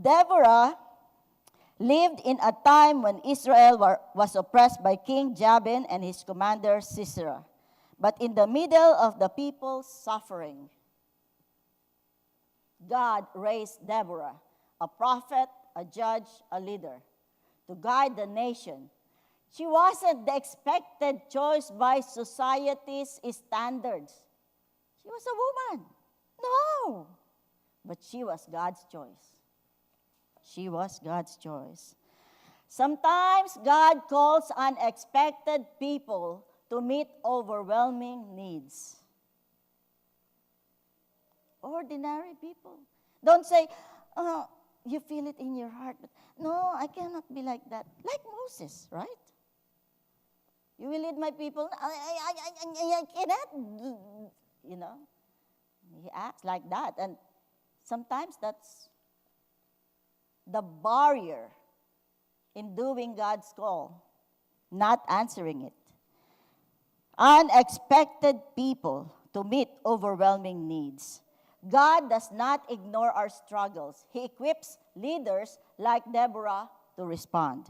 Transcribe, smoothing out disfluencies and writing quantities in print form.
Deborah lived in a time when Israel was oppressed by King Jabin and his commander Sisera. But in the middle of the people's suffering, God raised Deborah, a prophet, a judge, a leader, to guide the nation. She wasn't the expected choice by society's standards. She was a woman. No. But she was God's choice. She was God's choice. Sometimes God calls unexpected people to meet overwhelming needs. Ordinary people. Don't say, oh, you feel it in your heart, but no, I cannot be like that. Like Moses, right? You will lead my people. I cannot. You know, he acts like that. And sometimes that's the barrier in doing God's call, not answering it. Unexpected people to meet overwhelming needs. God does not ignore our struggles. He equips leaders like Deborah to respond.